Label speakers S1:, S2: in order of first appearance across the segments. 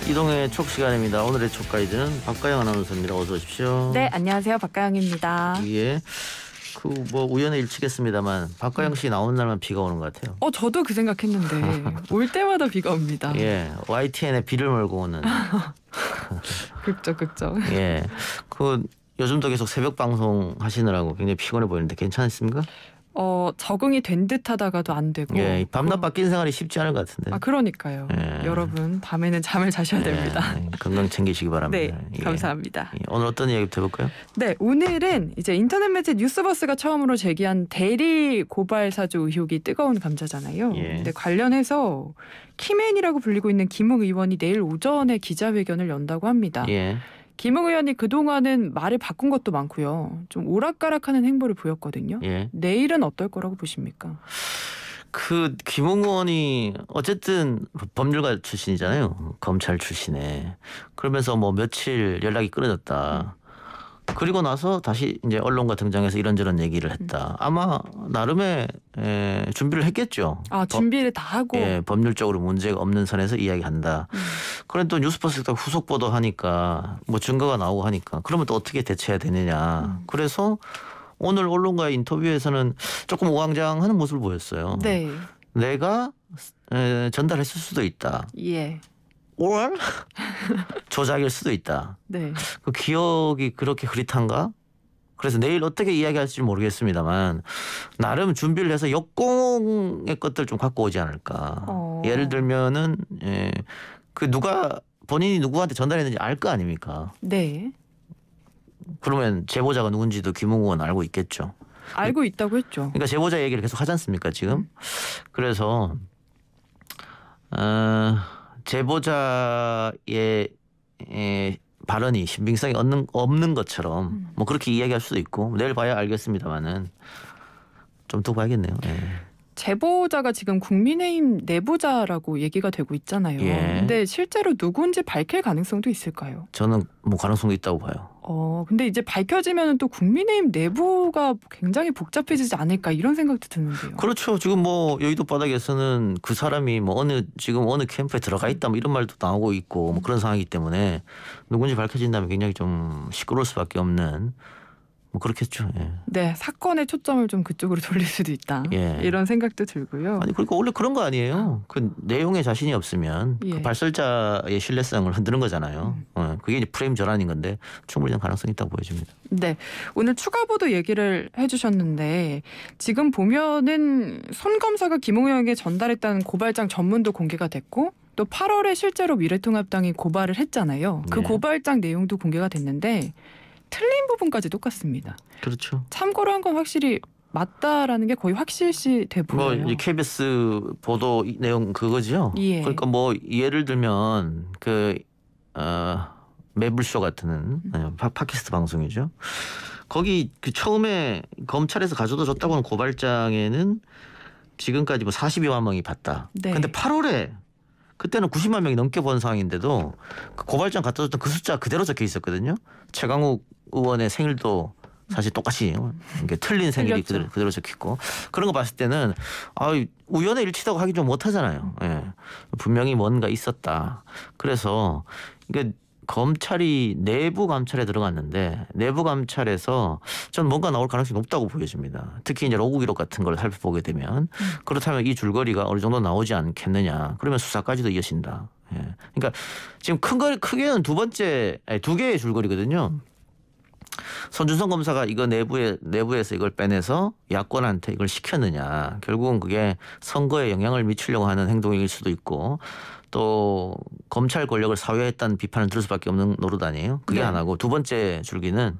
S1: 이동의 촉 시간입니다. 오늘의 촉 가이드는 박가영 아나운서입니다. 어서 오십시오.
S2: 네, 안녕하세요. 박가영입니다.
S1: 예. 뭐 우연의 일치겠습니다만 박가영 씨 나오는 날만 비가 오는 것 같아요.
S2: 저도 그 생각했는데 올 때마다 비가 옵니다.
S1: 예. YTN에 비를 몰고 오는.
S2: 극적.
S1: 예. 요즘도 계속 새벽 방송 하시느라고 굉장히 피곤해 보이는데 괜찮습니까?
S2: 적응이 된 듯하다가도 안 되고.
S1: 예. 밤낮 바뀐 생활이 쉽지 않을 것 같은데.
S2: 그러니까요.
S1: 예.
S2: 여러분 밤에는 잠을 자셔야 됩니다.
S1: 건강 챙기시기 바랍니다.
S2: 네,
S1: 예.
S2: 감사합니다.
S1: 예. 오늘 어떤 이야기부터 해볼까요?
S2: 네, 오늘은 이제 인터넷 매체 뉴스버스가 처음으로 제기한 대리 고발 사주 의혹이 뜨거운 감자잖아요.
S1: 예.
S2: 근데 관련해서 키맨이라고 불리고 있는 김웅 의원이 내일 오전에 기자회견을 연다고 합니다.
S1: 예.
S2: 김웅 의원이 그동안은 말을 바꾼 것도 많고요. 좀 오락가락하는 행보를 보였거든요.
S1: 예.
S2: 내일은 어떨 거라고 보십니까?
S1: 김웅 의원이 어쨌든 법률가 출신이잖아요. 검찰 출신에. 그러면서 뭐 며칠 연락이 끊어졌다. 그리고 나서 다시 이제 언론과 등장해서 이런저런 얘기를 했다. 아마 나름의 준비를 했겠죠.
S2: 준비를 다 하고.
S1: 예, 법률적으로 문제가 없는 선에서 이야기한다. 그런데 또 뉴스버스가 후속 보도하니까 뭐 증거가 나오고 하니까 그러면 또 어떻게 대처해야 되느냐. 그래서 오늘 언론과의 인터뷰에서는 조금 우왕좌왕하는 모습을 보였어요.
S2: 네.
S1: 내가 전달했을 수도 있다.
S2: 예.
S1: or 조작일 수도 있다.
S2: 네.
S1: 그 기억이 그렇게 흐릿한가? 그래서 내일 어떻게 이야기할지 모르겠습니다만 나름 준비를 해서 역공의 것들 좀 갖고 오지 않을까. 예를 들면은 본인이 누구한테 전달했는지 알 거 아닙니까?
S2: 네.
S1: 그러면 제보자가 누군지도 김웅 의원 알고 있겠죠.
S2: 알고 있다고 했죠.
S1: 그러니까 제보자 얘기를 계속 하지 않습니까 지금? 그래서 제보자의 발언이 신빙성이 없는 것처럼 뭐 그렇게 이야기할 수도 있고 내일 봐야 알겠습니다만은 좀 더 봐야겠네요. 예.
S2: 제보자가 지금 국민의힘 내부자라고 얘기가 되고 있잖아요.
S1: 예.
S2: 근데 실제로 누군지 밝힐 가능성도 있을까요?
S1: 저는 뭐 가능성도 있다고 봐요.
S2: 근데 이제 밝혀지면 또 국민의힘 내부가 굉장히 복잡해지지 않을까 이런 생각도 드는데요.
S1: 그렇죠. 지금 뭐 여의도 바닥에서는 그 사람이 뭐 지금 어느 캠프에 들어가 있다 뭐 이런 말도 나오고 있고 뭐 그런 상황이기 때문에 누군지 밝혀진다면 굉장히 좀 시끄러울 수밖에 없는 뭐 그렇겠죠. 예.
S2: 네, 사건의 초점을 좀 그쪽으로 돌릴 수도 있다.
S1: 예.
S2: 이런 생각도 들고요.
S1: 아니 그러니까 원래 그런 거 아니에요. 그 내용에 자신이 없으면
S2: 예.
S1: 그 발설자의 신뢰성을 흔드는 거잖아요. 그게 이제 프레임 전환인 건데 충분히 가능성이 있다고 보여집니다.
S2: 네, 오늘 추가 보도 얘기를 해주셨는데 지금 보면은 손 검사가 김웅 의원에게 전달했다는 고발장 전문도 공개가 됐고 또 8월에 실제로 미래통합당이 고발을 했잖아요. 그
S1: 네.
S2: 고발장 내용도 공개가 됐는데 틀린 부분까지 똑같습니다.
S1: 그렇죠.
S2: 참고로 한 건 확실히 맞다라는 게 거의 확실시 돼 보여요.
S1: 뭐 이제 KBS 보도 내용 그거죠.
S2: 예.
S1: 그러니까 뭐 예를 들면 매불쇼 같은 팟캐스트 방송이죠. 거기 처음에 검찰에서 가져다 줬다고 하는 고발장에는 지금까지 뭐 42만 명이 봤다.
S2: 네.
S1: 근데 8월에 그때는 90만 명이 넘게 본 상황인데도 그 고발장 갖다 줬던 그 숫자 그대로 적혀 있었거든요. 최강욱 의원의 생일도 사실 똑같이 이게 틀린 생일이 그대로 적혀있고 그런 거 봤을 때는 우연의 일치라고 하기 좀 못하잖아요. 예. 분명히 뭔가 있었다. 그래서 이게 검찰이 내부 감찰에 들어갔는데 내부 감찰에서 전 뭔가 나올 가능성이 높다고 보여집니다. 특히 이제 로그 기록 같은 걸 살펴보게 되면 그렇다면 이 줄거리가 어느 정도 나오지 않겠느냐. 그러면 수사까지도 이어진다. 예. 그러니까 지금 크게는 두 개의 줄거리거든요. 손준성 검사가 이거 내부에서 이걸 빼내서 야권한테 이걸 시켰느냐. 결국은 그게 선거에 영향을 미치려고 하는 행동일 수도 있고 또 검찰 권력을 사유했다는 비판을 들을 수밖에 없는 노릇 아니에요. 그게
S2: 네.
S1: 하나고 두 번째 줄기는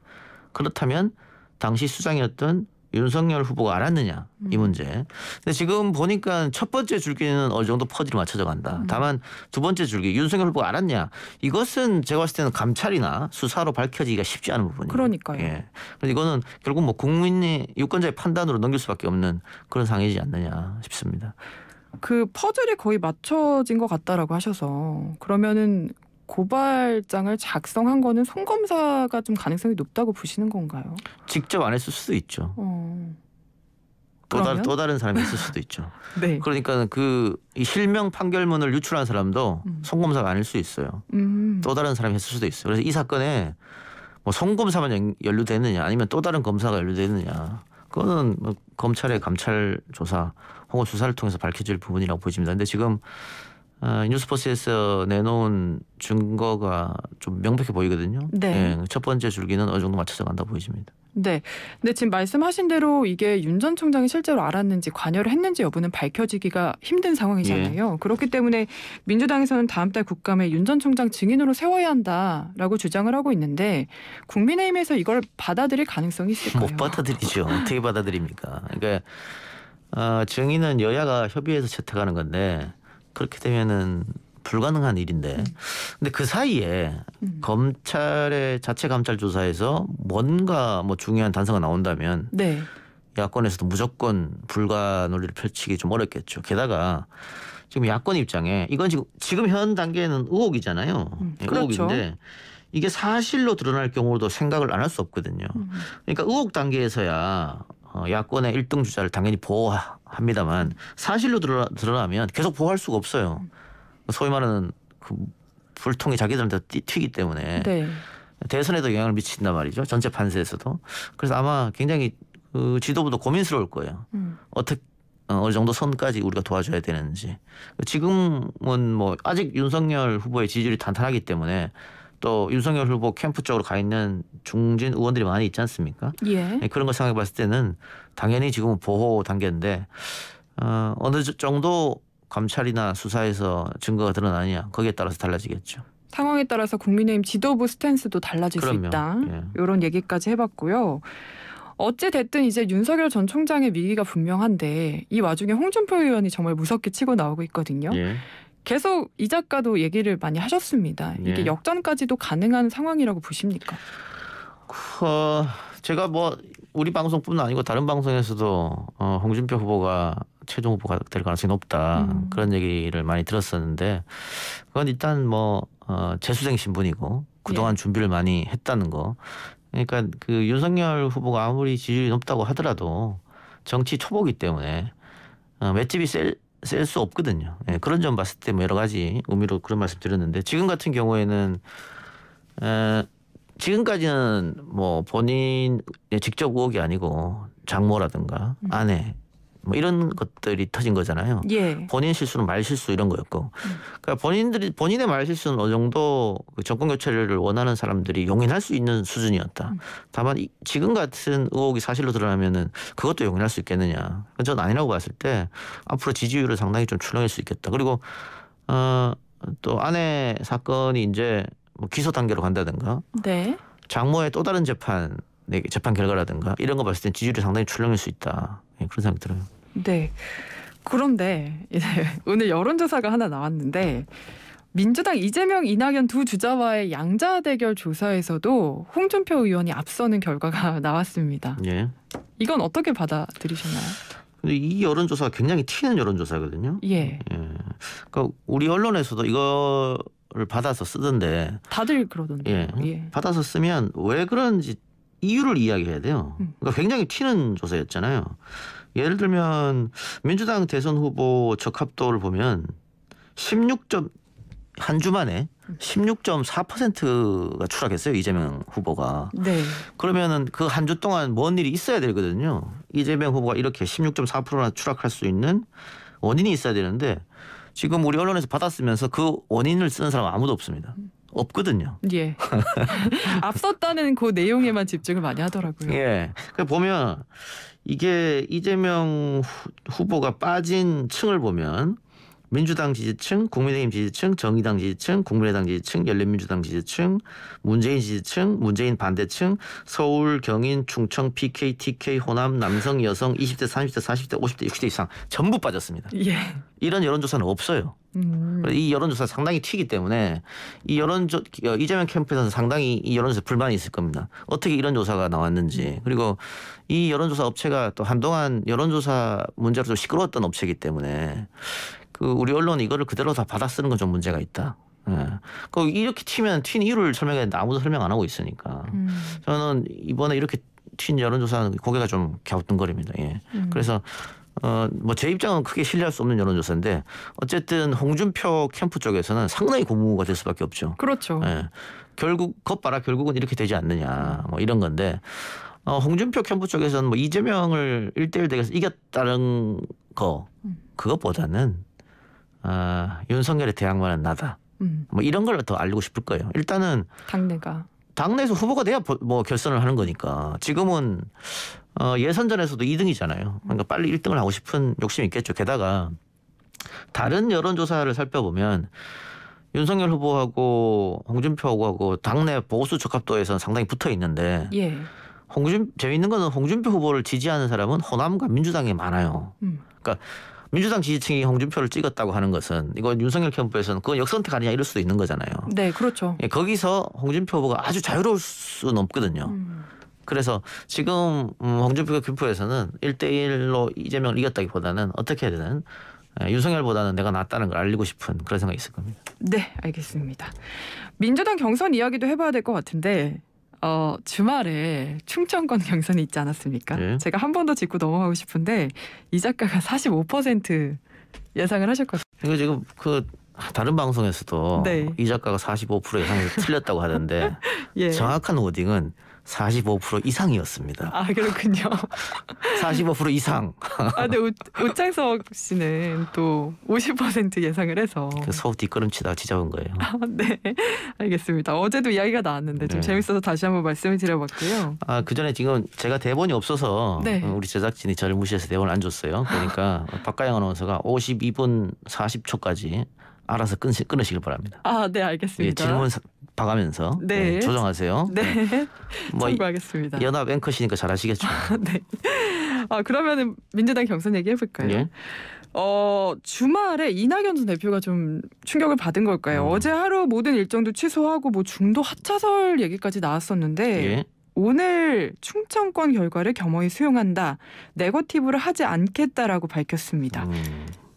S1: 그렇다면 당시 수장이었던 윤석열 후보가 알았느냐 이 문제. 근데 지금 보니까 첫 번째 줄기는 어느 정도 퍼즐이 맞춰져 간다. 다만 두 번째 줄기 윤석열 후보가 알았냐 이것은 제가 봤을 때는 감찰이나 수사로 밝혀지기가 쉽지 않은 부분이에요.
S2: 그러니까요.
S1: 예. 그래서 이거는 결국 뭐 국민의 유권자의 판단으로 넘길 수밖에 없는 그런 상황이지 않느냐 싶습니다.
S2: 그 퍼즐이 거의 맞춰진 것 같다라고 하셔서 그러면은 고발장을 작성한 거는 손 검사가 좀 가능성이 높다고 보시는 건가요?
S1: 직접 안 했을 수도 있죠.
S2: 그러면?
S1: 또 다른 사람이 있을 수도 있죠.
S2: 네.
S1: 그러니까 이 실명 판결문을 유출한 사람도 송검사가 아닐 수 있어요. 또 다른 사람이 했을 수도 있어요. 그래서 이 사건에 뭐 송검사만 연루되느냐 아니면 또 다른 검사가 연루되느냐 그거는 뭐 검찰의 감찰 조사 혹은 수사를 통해서 밝혀질 부분이라고 보여집니다. 근데 지금 뉴스포스에서 내놓은 증거가 좀 명백해 보이거든요.
S2: 네.
S1: 첫 번째 줄기는 어느 정도 맞춰져 간다 보여집니다.
S2: 네. 근데 지금 말씀하신 대로 이게 윤 전 총장이 실제로 알았는지 관여를 했는지 여부는 밝혀지기가 힘든 상황이잖아요. 그렇기 때문에 민주당에서는 다음 달 국감에 윤 전 총장 증인으로 세워야 한다라고 주장을 하고 있는데 국민의힘에서 이걸 받아들일 가능성이 있을까요?
S1: 못 받아들이죠. 어떻게 받아들입니까? 그러니까 증인은 여야가 협의해서 채택하는 건데 그렇게 되면은 불가능한 일인데 근데 그 사이에 검찰의 자체 감찰 조사에서 뭔가 뭐 중요한 단서가 나온다면
S2: 네.
S1: 야권에서도 무조건 불가 논리를 펼치기 좀 어렵겠죠. 게다가 지금 야권 입장에 이건 지금 현 단계는 의혹이잖아요.
S2: 그렇죠.
S1: 의혹인데 이게 사실로 드러날 경우도 생각을 안 할 수 없거든요. 그러니까 의혹 단계에서야 야권의 1등 주자를 당연히 보호합니다만 사실로 드러나면 계속 보호할 수가 없어요. 소위 말하는 그 불통이 자기들한테 튀기 때문에
S2: 네.
S1: 대선에도 영향을 미친단 말이죠. 전체 판세에서도. 그래서 아마 굉장히 그 지도부도 고민스러울 거예요. 어떻게 어느 정도 선까지 우리가 도와줘야 되는지. 지금은 뭐 아직 윤석열 후보의 지지율이 탄탄하기 때문에 또 윤석열 후보 캠프 쪽으로 가 있는 중진 의원들이 많이 있지 않습니까?
S2: 예.
S1: 그런 걸 생각해 봤을 때는 당연히 지금은 보호 단계인데 어느 정도 검찰이나 수사에서 증거가 드러나느냐 거기에 따라서 달라지겠죠.
S2: 상황에 따라서 국민의힘 지도부 스탠스도 달라질
S1: 그럼요.
S2: 수 있다.
S1: 예.
S2: 이런 얘기까지 해봤고요. 어찌 됐든 이제 윤석열 전 총장의 위기가 분명한데 이 와중에 홍준표 의원이 정말 무섭게 치고 나오고 있거든요.
S1: 예.
S2: 계속 이 작가도 얘기를 많이 하셨습니다. 이게
S1: 예.
S2: 역전까지도 가능한 상황이라고 보십니까?
S1: 제가 뭐 우리 방송뿐만 아니고 다른 방송에서도 홍준표 후보가 최종 후보가 될 가능성이 높다 그런 얘기를 많이 들었었는데 그건 일단 뭐 재수생 신분이고 그동안 준비를 많이 했다는 거. 그러니까 그 윤석열 후보가 아무리 지지율이 높다고 하더라도 정치 초보기 때문에 맷집이 셀 수 없거든요. 예, 그런 점 봤을 때 뭐 여러 가지 의미로 그런 말씀 드렸는데 지금 같은 경우에는 지금까지는 뭐 본인의 직접 의혹이 아니고 장모라든가 아내 뭐 이런 것들이 터진 거잖아요.
S2: 예.
S1: 본인 실수는 말 실수 이런 거였고, 그러니까 본인의 말 실수는 어느 정도 그 정권 교체를 원하는 사람들이 용인할 수 있는 수준이었다. 다만 지금 같은 의혹이 사실로 드러나면은 그것도 용인할 수 있겠느냐? 저는 아니라고 봤을 때 앞으로 지지율을 상당히 좀 출렁일 수 있겠다. 그리고 또 아내 사건이 이제 뭐 기소 단계로 간다든가,
S2: 네.
S1: 장모의 또 다른 재판 결과라든가 이런 거 봤을 땐 지지율이 상당히 출렁일 수 있다. 그런 생각이 들어요.
S2: 네. 그런데 이제 오늘 여론조사가 하나 나왔는데 민주당 이재명, 이낙연 두 주자와의 양자 대결 조사에서도 홍준표 의원이 앞서는 결과가 나왔습니다.
S1: 예.
S2: 이건 어떻게 받아들이셨나요?
S1: 근데 이 여론조사가 굉장히 튀는 여론조사거든요.
S2: 예.
S1: 그러니까 우리 언론에서도 이거를 받아서 쓰던데.
S2: 다들 그러던데요. 예.
S1: 받아서 쓰면 왜 그런지 이유를 이야기해야 돼요. 그러니까 굉장히 튀는 조사였잖아요. 예를 들면 민주당 대선 후보 적합도를 보면 한 주 만에 16.4%가 추락했어요. 이재명 후보가.
S2: 네.
S1: 그러면은 그 한 주 동안 뭔 일이 있어야 되거든요. 이재명 후보가 이렇게 16.4%나 추락할 수 있는 원인이 있어야 되는데 지금 우리 언론에서 받았으면서 그 원인을 쓰는 사람 아무도 없습니다. 없거든요.
S2: 예. 앞섰다는 그 내용에만 집중을 많이 하더라고요.
S1: 예. 그 보면 이게 이재명 후보가 빠진 층을 보면 민주당 지지층, 국민의힘 지지층, 정의당 지지층, 국민의당 지지층, 열린민주당 지지층, 문재인 지지층, 문재인 반대층, 서울, 경인, 충청, PK, TK, 호남, 남성, 여성, 20대, 30대, 40대, 50대, 60대 이상 전부 빠졌습니다.
S2: 예.
S1: 이런 여론조사는 없어요. 이 여론조사 상당히 튀기 때문에 이재명 캠프에서는 상당히 이 여론조사 불만이 있을 겁니다. 어떻게 이런 조사가 나왔는지. 그리고 이 여론조사 업체가 또 한동안 여론조사 문제로 좀 시끄러웠던 업체이기 때문에 그 우리 언론이 이거를 그대로 다 받아 쓰는 건 좀 문제가 있다. 예. 그 이렇게 튀면 튄 이유를 설명했는데 아무도 설명 안 하고 있으니까. 저는 이번에 이렇게 튄 여론조사는 고개가 좀 갸우뚱거립니다. 예. 그래서 뭐 제 입장은 크게 신뢰할 수 없는 여론조사인데 어쨌든 홍준표 캠프 쪽에서는 상당히 고무가 될 수밖에 없죠.
S2: 그렇죠.
S1: 예. 결국 겉봐라 결국은 이렇게 되지 않느냐 뭐 이런 건데 홍준표 캠프 쪽에서는 뭐 이재명을 1대1 대결에서 이겼다는 거 그것보다는 윤석열의 대항마는 나다. 뭐 이런 걸 더 알리고 싶을 거예요. 일단은 당내에서 후보가 돼야 뭐 결선을 하는 거니까 지금은 예선전에서도 2등이잖아요. 그러니까 빨리 1등을 하고 싶은 욕심이 있겠죠. 게다가 다른 여론조사를 살펴보면 윤석열 후보하고 홍준표 후보하고 당내 보수 적합도에서는 상당히 붙어 있는데
S2: 예.
S1: 재미있는 거는 홍준표 후보를 지지하는 사람은 호남과 민주당에 많아요. 그러니까 민주당 지지층이 홍준표를 찍었다고 하는 것은 이건 윤석열 캠프에서는 그건 역선택 아니냐 이럴 수도 있는 거잖아요.
S2: 네, 그렇죠.
S1: 예, 거기서 홍준표 후보가 아주 자유로울 수는 없거든요. 그래서 지금 홍준표 캠프에서는 1대1로 이재명을 이겼다기보다는 어떻게 해야 윤석열보다는 내가 낫다는 걸 알리고 싶은 그런 생각이 있을 겁니다.
S2: 네, 알겠습니다. 민주당 경선 이야기도 해봐야 될 것 같은데 주말에 충청권 경선이 있지 않았습니까?
S1: 네.
S2: 제가 한 번 더 짚고 넘어가고 싶은데 이 작가가 45% 예상을 하셨거든요.
S1: 이거 지금 다른 방송에서도
S2: 네.
S1: 이 작가가 45% 예상해서 틀렸다고 하던데
S2: 예.
S1: 정확한 워딩은 45% 이상이었습니다.
S2: 아, 그렇군요.
S1: 45% 이상.
S2: 근데 우창석 씨는 또 50% 예상을 해서
S1: 서우 뒷걸음치다가 지잡은 거예요.
S2: 네, 알겠습니다. 어제도 이야기가 나왔는데 좀
S1: 네.
S2: 재밌어서 다시 한번 말씀을 드려봤고요.
S1: 그 전에 지금 제가 대본이 없어서
S2: 네.
S1: 우리 제작진이 저를 무시해서 대본을 안 줬어요. 그러니까 박가영 아나운서가 52분 40초까지 알아서 끊으시길 바랍니다.
S2: 네, 알겠습니다.
S1: 예, 질문 봐가면서
S2: 네.
S1: 조정하세요.
S2: 네,
S1: 뭐
S2: 참고하겠습니다.
S1: 연합 앵커시니까 잘하시겠죠.
S2: 네. 그러면은 민주당 경선 얘기해 볼까요?
S1: 예.
S2: 주말에 이낙연 전 대표가 좀 충격을 받은 걸까요? 어제 하루 모든 일정도 취소하고 뭐 중도 하차설 얘기까지 나왔었는데
S1: 예.
S2: 오늘 충청권 결과를 겸허히 수용한다. 네거티브를 하지 않겠다라고 밝혔습니다.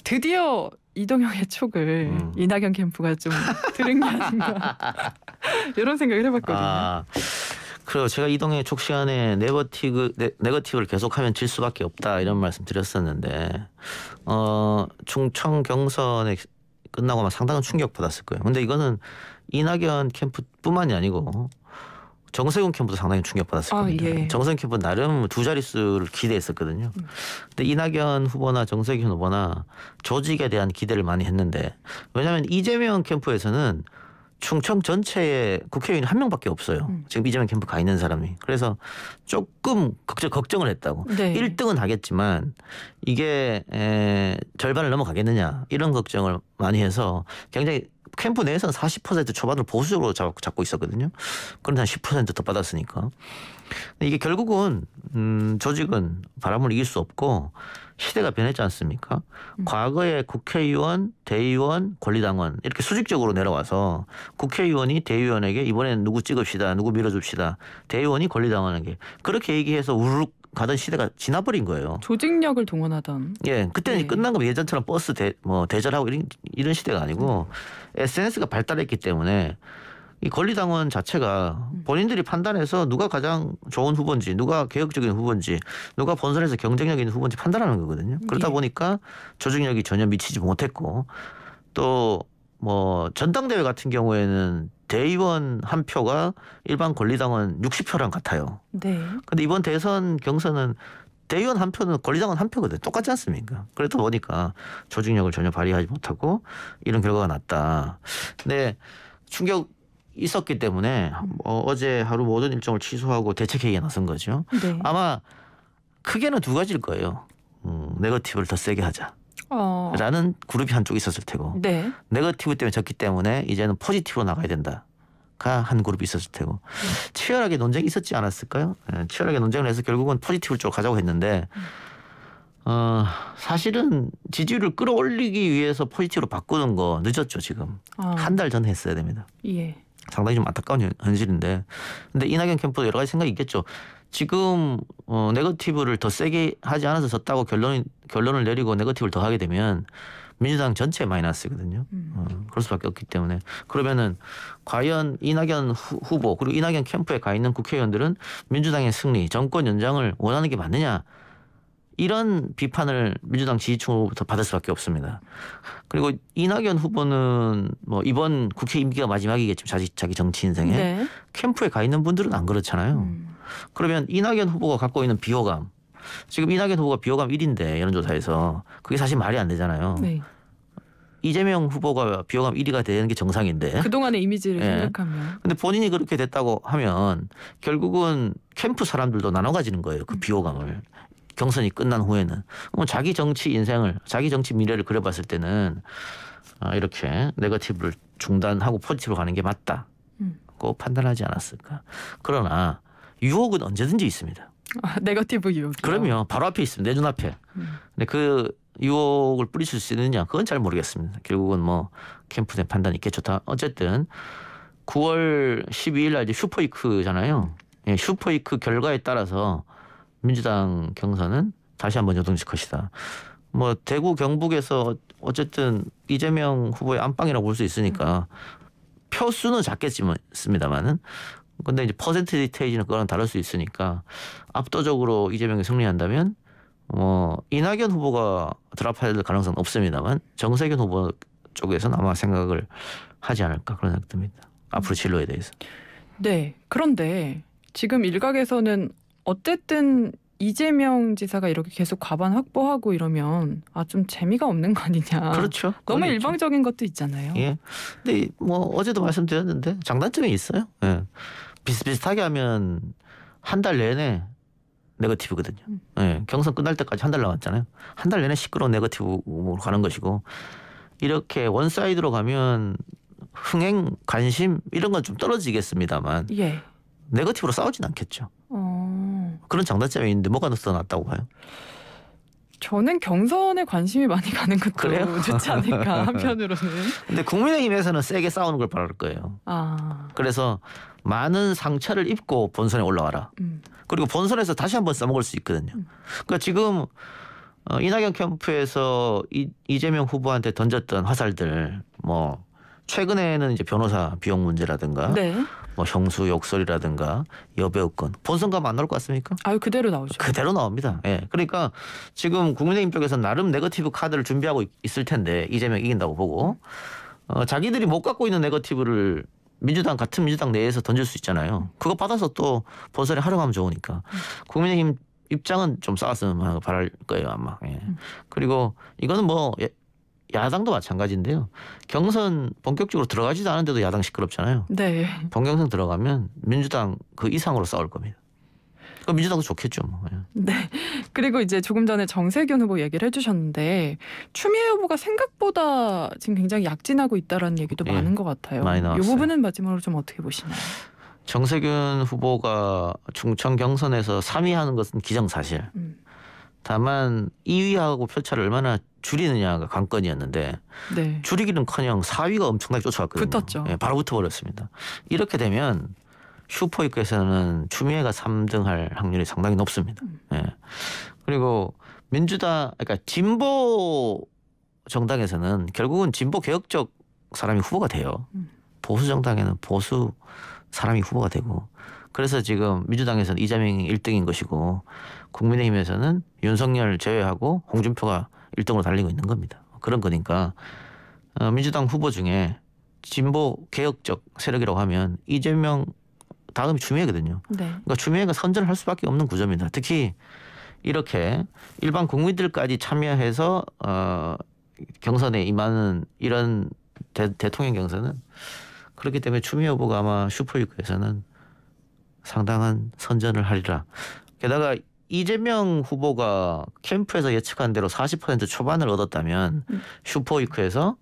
S2: 드디어 이동형의 촉을 이낙연 캠프가 좀 들은 게 아닌가 이런 생각을 해봤거든요.
S1: 그리고 제가 이동형의 촉 시간에 네거티브를 계속하면 질 수밖에 없다 이런 말씀 드렸었는데 충청 경선에 끝나고 상당한 충격 받았을 거예요. 근데 이거는 이낙연 캠프뿐만이 아니고 정세균 캠프도 상당히 충격받았을 겁니다.
S2: 예.
S1: 정세균 캠프는 나름 두 자릿수를 기대했었거든요. 근데 이낙연 후보나 정세균 후보나 조직에 대한 기대를 많이 했는데 왜냐하면 이재명 캠프에서는 충청 전체에 국회의원이 한 명밖에 없어요. 지금 이재명 캠프 가 있는 사람이. 그래서 조금 걱정을 했다고.
S2: 네.
S1: 1등은 하겠지만 이게 절반을 넘어가겠느냐 이런 걱정을 많이 해서 굉장히 캠프 내에서는 40% 초반을 보수적으로 잡고 있었거든요. 그런데 한 10% 더 받았으니까. 근데 이게 결국은 조직은 바람을 이길 수 없고 시대가 변했지 않습니까? 과거에 국회의원, 대의원, 권리당원 이렇게 수직적으로 내려와서 국회의원이 대의원에게 이번에는 누구 찍읍시다, 누구 밀어줍시다. 대의원이 권리당원에게 그렇게 얘기해서 우르륵 가던 시대가 지나버린 거예요.
S2: 조직력을 동원하던.
S1: 예, 그때는
S2: 네.
S1: 끝난 거 예전처럼 버스 대절하고 이런 시대가 아니고 SNS가 발달했기 때문에 이 권리당원 자체가 본인들이 판단해서 누가 가장 좋은 후보인지, 누가 개혁적인 후보인지, 누가 본선에서 경쟁력 있는 후보인지 판단하는 거거든요. 그러다
S2: 예.
S1: 보니까 조직력이 전혀 미치지 못했고 또 뭐 전당대회 같은 경우에는 대의원 한 표가 일반 권리당원 60표랑 같아요.
S2: 네.
S1: 근데 이번 대선 경선은 대의원 한 표는 권리당원 한 표거든요. 똑같지 않습니까? 그러다 보니까 조직력을 전혀 발휘하지 못하고 이런 결과가 났다. 근데 충격 있었기 때문에 어제 하루 모든 일정을 취소하고 대책회의에 나선 거죠.
S2: 네.
S1: 아마 크게는 두 가지일 거예요. 네거티브를 더 세게 하자. 라는 그룹이 한쪽 있었을 테고
S2: 네.
S1: 네거티브 때문에 졌기 때문에 이제는 포지티브로 나가야 된다가 한 그룹이 있었을 테고 치열하게 논쟁이 있었지 않았을까요? 치열하게 논쟁을 해서 결국은 포지티브 쪽으로 가자고 했는데 사실은 지지율을 끌어올리기 위해서 포지티브로 바꾸는 거 늦었죠. 지금 한 달 전 했어야 됩니다.
S2: 예.
S1: 상당히 좀 안타까운 현실인데 근데 이낙연 캠프도 여러 가지 생각이 있겠죠. 지금 네거티브를 더 세게 하지 않아서 졌다고 결론을 내리고 네거티브를 더 하게 되면 민주당 전체에 마이너스거든요. 그럴 수밖에 없기 때문에 그러면은 과연 이낙연 후보 그리고 이낙연 캠프에 가 있는 국회의원들은 민주당의 승리, 정권 연장을 원하는 게 맞느냐 이런 비판을 민주당 지지층으로부터 받을 수밖에 없습니다. 그리고 이낙연 후보는 뭐 이번 국회 임기가 마지막이겠지만 자기 정치 인생에
S2: 네.
S1: 캠프에 가 있는 분들은 안 그렇잖아요. 그러면 이낙연 후보가 갖고 있는 비호감 지금 이낙연 후보가 비호감 1인데 여론조사에서 그게 사실 말이 안 되잖아요.
S2: 네.
S1: 이재명 후보가 비호감 1위가 되는 게 정상인데.
S2: 그동안의 이미지를
S1: 예.
S2: 생각하면.
S1: 근데 본인이 그렇게 됐다고 하면 결국은 캠프 사람들도 나눠 가지는 거예요. 그 비호감을. 경선이 끝난 후에는. 자기 정치 인생을 자기 정치 미래를 그려봤을 때는 이렇게 네거티브를 중단하고 포지티브로 가는 게 맞다고 판단하지 않았을까. 그러나 유혹은 언제든지 있습니다.
S2: 네거티브 유혹.
S1: 그럼요. 바로 앞에 있습니다. 내 눈앞에. 근데 그 유혹을 뿌리칠 수 있느냐 그건 잘 모르겠습니다. 결국은 뭐 캠프 내 판단이 있겠죠. 다 어쨌든 9월 12일 날 이제 슈퍼위크잖아요. 예, 슈퍼위크 결과에 따라서 민주당 경선은 다시 한번 여동질 것이다. 뭐 대구 경북에서 어쨌든 이재명 후보의 안방이라고 볼 수 있으니까 표 수는 작겠습니다만은 근데 이제 퍼센테이지는 그거랑 다를 수 있으니까 압도적으로 이재명이 승리한다면 이낙연 후보가 드랍할 가능성은 없습니다만 정세균 후보 쪽에서는 아마 생각을 하지 않을까 그런 생각 듭니다. 앞으로 진로에 대해서.
S2: 네. 그런데 지금 일각에서는 어쨌든 이재명 지사가 이렇게 계속 과반 확보하고 이러면 좀 재미가 없는 거 아니냐.
S1: 그렇죠.
S2: 너무
S1: 그건
S2: 일방적인 것도 있잖아요.
S1: 예. 근데 뭐 어제도 말씀드렸는데 장단점이 있어요. 예. 비슷비슷하게 하면 한 달 내내 네거티브거든요. 예. 경선 끝날 때까지 한 달 남았잖아요. 한 달 내내 시끄러운 네거티브로 가는 것이고 이렇게 원사이드로 가면 흥행, 관심 이런 건 좀 떨어지겠습니다만
S2: 예.
S1: 네거티브로 싸우진 않겠죠. 그런 장단점이 있는데 뭐가 더 낫다고 봐요?
S2: 저는 경선에 관심이 많이 가는 것도
S1: 그래요?
S2: 좋지 않을까 한편으로는.
S1: 근데 국민의힘에서는 세게 싸우는 걸 바랄 거예요. 그래서 많은 상처를 입고 본선에 올라와라. 그리고 본선에서 다시 한번 써먹을 수 있거든요. 그러니까 지금 이낙연 캠프에서 이재명 후보한테 던졌던 화살들 뭐 최근에는 이제 변호사 비용 문제라든가
S2: 네.
S1: 뭐 형수 욕설이라든가 여배우권 본선 가면 안 나올 것 같습니까?
S2: 그대로 나오죠.
S1: 그대로 나옵니다. 예. 그러니까 지금 국민의힘 쪽에서 나름 네거티브 카드를 준비하고 있을 텐데 이재명 이긴다고 보고 자기들이 못 갖고 있는 네거티브를 같은 민주당 내에서 던질 수 있잖아요. 그거 받아서 또 본선에 활용하면 좋으니까 국민의힘 입장은 좀 싸웠으면 바랄 거예요 아마. 예. 그리고 이거는 뭐 야당도 마찬가지인데요. 경선 본격적으로 들어가지도 않은데도 야당 시끄럽잖아요.
S2: 네.
S1: 본경선 들어가면 민주당 그 이상으로 싸울 겁니다. 그럼 민주당도 좋겠죠. 뭐.
S2: 네. 그리고 이제 조금 전에 정세균 후보 얘기를 해주셨는데 추미애 후보가 생각보다 지금 굉장히 약진하고 있다라는 얘기도
S1: 예,
S2: 많은 것 같아요.
S1: 많이 나왔어요.
S2: 이 부분은 마지막으로 좀 어떻게 보시나요?
S1: 정세균 후보가 충청 경선에서 3위 하는 것은 기정사실. 다만 2위하고 표차를 얼마나 줄이느냐가 관건이었는데
S2: 네.
S1: 줄이기는커녕 4위가 엄청나게 쫓아왔거든요.
S2: 붙었죠.
S1: 예, 바로 붙어버렸습니다. 이렇게 되면 슈퍼위크에서는 추미애가 3등할 확률이 상당히 높습니다. 예. 그리고 그러니까 진보 정당에서는 결국은 진보 개혁적 사람이 후보가 돼요. 보수 정당에는 보수 사람이 후보가 되고 그래서 지금 민주당에서는 이재명이 1등인 것이고 국민의힘에서는 윤석열 제외하고 홍준표가 1등으로 달리고 있는 겁니다. 그런 거니까 민주당 후보 중에 진보 개혁적 세력이라고 하면 이재명 다음이 추미애거든요.
S2: 네.
S1: 그러니까 추미애가 선전을 할 수밖에 없는 구조입니다. 특히 이렇게 일반 국민들까지 참여해서 경선에 임하는 이런 대통령 경선은 그렇기 때문에 추미애 후보가 아마 슈퍼위크에서는 상당한 선전을 하리라. 게다가 이재명 후보가 캠프에서 예측한 대로 40% 초반을 얻었다면 슈퍼위크에서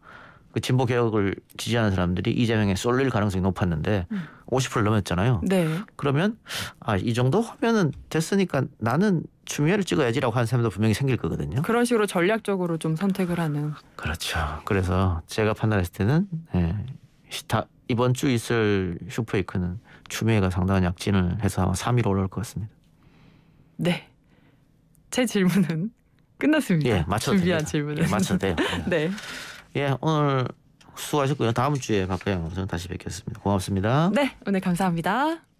S1: 그 진보 개혁을 지지하는 사람들이 이재명에 쏠릴 가능성이 높았는데 50%를 넘었잖아요.
S2: 네.
S1: 그러면 이 정도 하면은 됐으니까 나는 추미애를 찍어야지라고 하는 사람도 분명히 생길 거거든요.
S2: 그런 식으로 전략적으로 좀 선택을 하는.
S1: 그렇죠. 그래서 제가 판단했을 때는 이번 주 있을 슈퍼위크는 추미애가 상당한 약진을 해서 아마 3위로 올라올 것 같습니다.
S2: 네. 제 질문은 끝났습니다.
S1: 예, 맞춰도
S2: 준비한
S1: 됩니다.
S2: 질문은.
S1: 예, 맞춰도 돼요.
S2: 네.
S1: 예, 오늘 수고하셨고요. 다음 주에 박가영 선생 다시 뵙겠습니다. 고맙습니다.
S2: 네, 오늘 감사합니다.